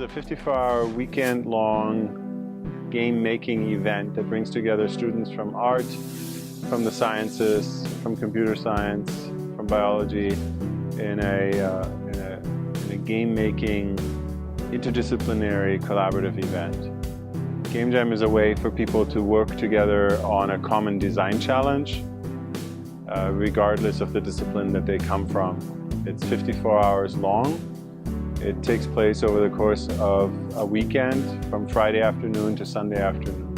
a 54-hour weekend-long game-making event that brings together students from art, from the sciences, from computer science, from biology, in a game-making, interdisciplinary, collaborative event. Game Jam is a way for people to work together on a common design challenge, regardless of the discipline that they come from. It's 54 hours long. It takes place over the course of a weekend from Friday afternoon to Sunday afternoon.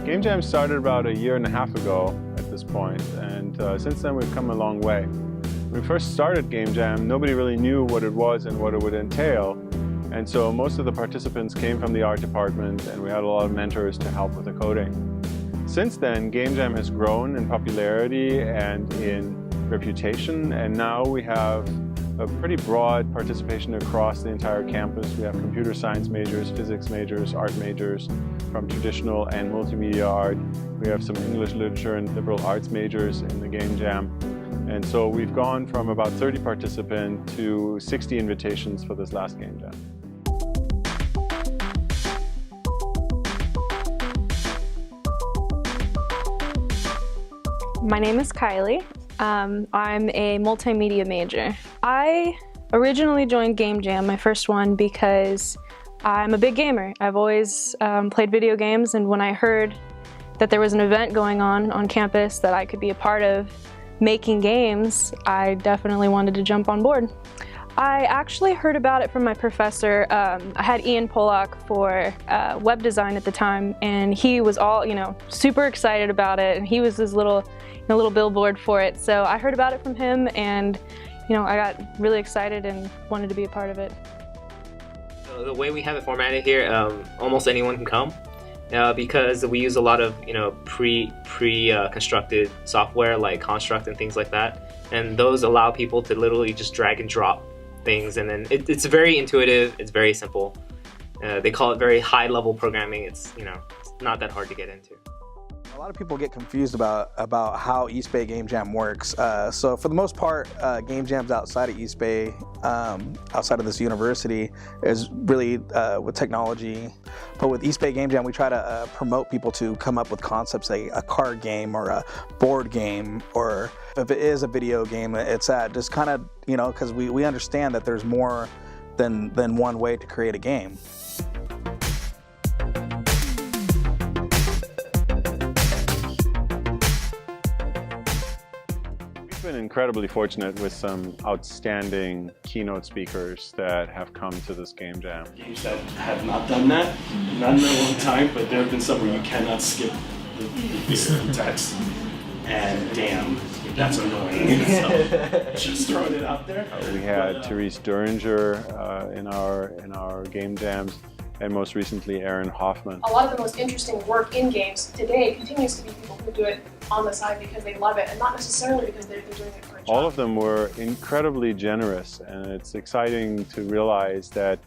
Game Jam started about a year and a half ago at this point, and since then we've come a long way. When we first started Game Jam, nobody really knew what it was and what it would entail, and so most of the participants came from the art department, and we had a lot of mentors to help with the coding. Since then, Game Jam has grown in popularity and in reputation, and now we have a pretty broad participation across the entire campus. We have computer science majors, physics majors, art majors from traditional and multimedia art. We have some English literature and liberal arts majors in the Game Jam. And so we've gone from about 30 participants to 60 invitations for this last Game Jam. My name is Kylie. I'm a multimedia major. I originally joined Game Jam, my first one, because I'm a big gamer. I've always played video games, and when I heard that there was an event going on campus that I could be a part of making games, I definitely wanted to jump on board. I actually heard about it from my professor. I had Ian Pollock for web design at the time, and he was all, super excited about it, and he was this little billboard for it. So I heard about it from him, and I got really excited and wanted to be a part of it. So the way we have it formatted here, almost anyone can come, because we use a lot of pre-constructed software like Construct and things like that, and those allow people to literally just drag and drop things, and then it's very intuitive. It's very simple. They call it very high-level programming. It's not that hard to get into. A lot of people get confused about how East Bay Game Jam works. So for the most part, Game Jams outside of East Bay, outside of this university, is really with technology. But with East Bay Game Jam, we try to promote people to come up with concepts like a card game or a board game, or if it is a video game, it's just kind of, because we understand that there's more than one way to create a game. We've been incredibly fortunate with some outstanding keynote speakers that have come to this Game Jam. Games that have not done that, not in a long time, but there have been some where you cannot skip the text. And damn, that's annoying. So just throwing it out there. We had Therese Duringer in our Game Jams, and most recently Aaron Hoffman. A lot of the most interesting work in games today continues to be people who do it on the side because they love it, and not necessarily because they're doing it for a job. All of them were incredibly generous, and it's exciting to realize that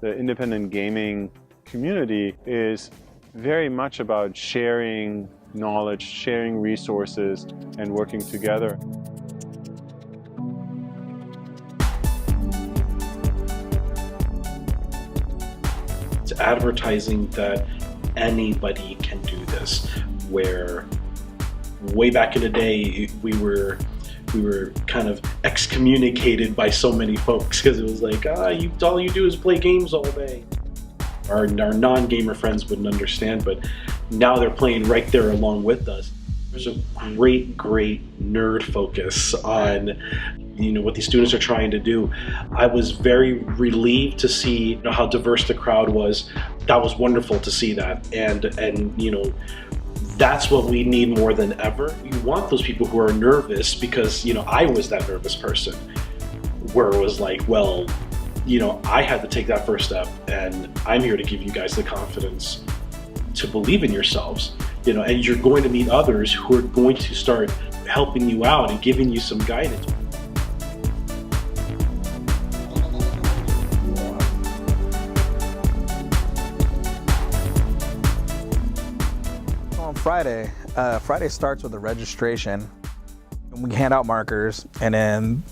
the independent gaming community is very much about sharing knowledge, sharing resources, and working together. It's advertising that anybody can do this, where way back in the day we were kind of excommunicated by so many folks because it was like, all you do is play games all day. Our non-gamer friends wouldn't understand, but now they're playing right there along with us. There's a great nerd focus on what these students are trying to do. I was very relieved to see how diverse the crowd was. That was wonderful to see that, and that's what we need more than ever. We want those people who are nervous, because I was that nervous person where it was like, well, I had to take that first step, and I'm here to give you guys the confidence to believe in yourselves, and you're going to meet others who are going to start helping you out and giving you some guidance. On Friday starts with a registration. We hand out markers, and then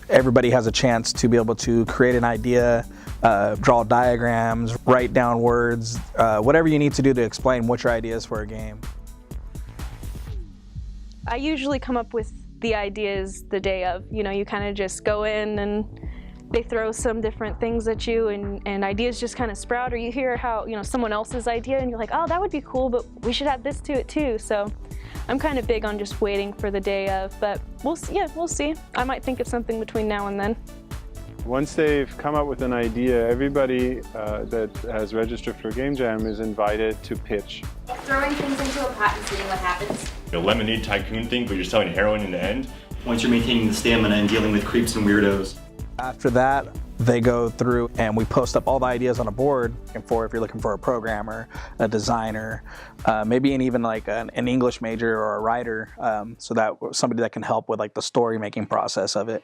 everybody has a chance to be able to create an idea draw diagrams, write down words, whatever you need to do to explain what your idea is for a game. I usually come up with the ideas the day of. You know, you kind of just go in and they throw some different things at you, and ideas just kind of sprout, or you hear how, you know, someone else's idea and you're like, oh, that would be cool, but we should add this to it too. So I'm kind of big on just waiting for the day of, but we'll see. Yeah, we'll see. I might think of something between now and then. Once they've come up with an idea, everybody that has registered for Game Jam is invited to pitch. Throwing things into a pot and seeing what happens. A lemonade tycoon thing, but you're selling heroin in the end. Once you're maintaining the stamina and dealing with creeps and weirdos. After that, they go through and we post up all the ideas on a board, and for if you're looking for a programmer, a designer, maybe even like an English major or a writer, so that somebody that can help with like the story making process of it.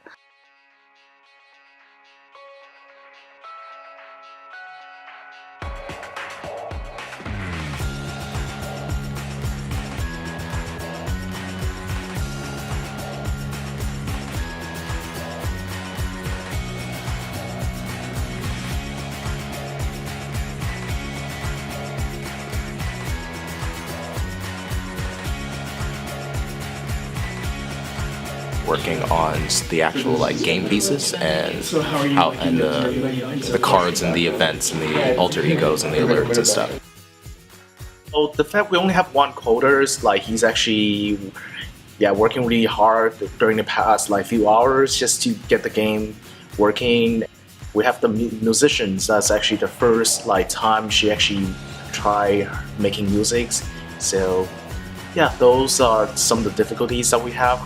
Working on the actual like game pieces and how and the cards and the events and the alter egos and the alerts and stuff. So the fact we only have one coder, like he's actually working really hard during the past like few hours just to get the game working. We have the musicians. That's actually the first like time she actually try making music. So yeah, those are some of the difficulties that we have.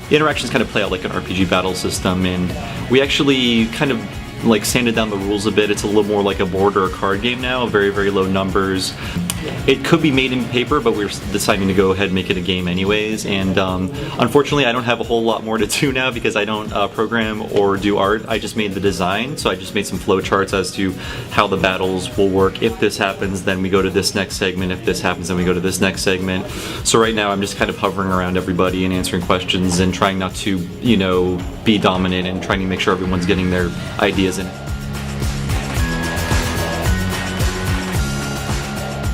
The interactions kind of play out like an RPG battle system, and we actually kind of like sanded down the rules a bit. It's a little more like a board or a card game now, very, very low numbers. It could be made in paper, but we're deciding to go ahead and make it a game anyways. And unfortunately, I don't have a whole lot more to do now because I don't program or do art. I just made the design, so I just made some flow charts as to how the battles will work. If this happens, then we go to this next segment. If this happens, then we go to this next segment. So right now, I'm just kind of hovering around everybody and answering questions and trying not to, you know, be dominant and trying to make sure everyone's getting their ideas in.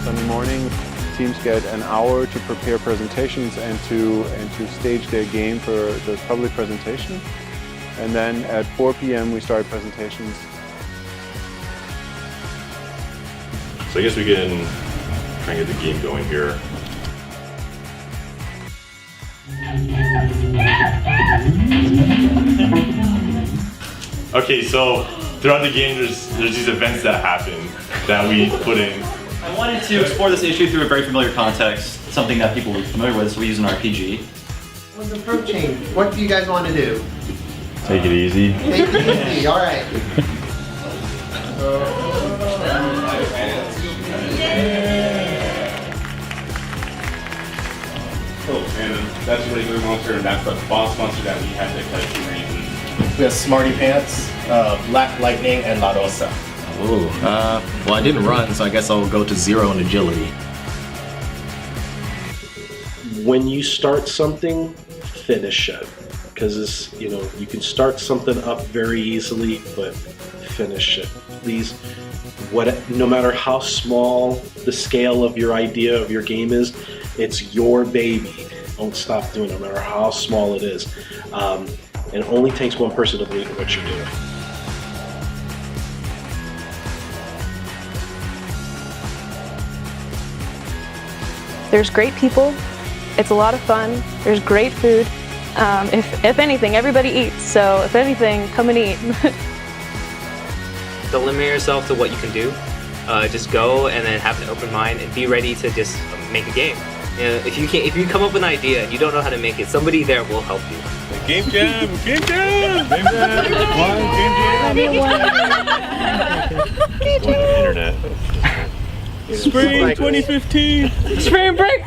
Sunday morning, teams get an hour to prepare presentations and to stage their game for the public presentation. And then at 4 p.m. we start presentations. So I guess we can try and get the game going here. Okay, so throughout the game there's these events that happen that we put in. I wanted to explore this issue through a very familiar context, something that people are familiar with, so we use an RPG. Well, the approach change. What do you guys want to do? Take it easy. Take it easy, alright. Oh, and that's the regular monster, and that's the boss monster that we had to collect 2 reasons. We have Smarty Pants, Black Lightning, and La Rosa. Ooh, well, I didn't run, so I guess I'll go to 0 in agility. When you start something, finish it. Because it's, you know, you can start something up very easily, but finish it. Please, no matter how small the scale of your idea of your game is, it's your baby. Don't stop doing it, no matter how small it is. And it only takes one person to believe in what you're doing. There's great people. It's a lot of fun. There's great food. If anything, everybody eats. So if anything, come and eat. Don't limit yourself to what you can do. Just go and then have an open mind and be ready to just make a game. You know, if you come up with an idea and you don't know how to make it, somebody there will help you. Game Jam! Game Jam! Game Jam! Game Jam! Game Jam! Internet. Spring 2015! Spring break!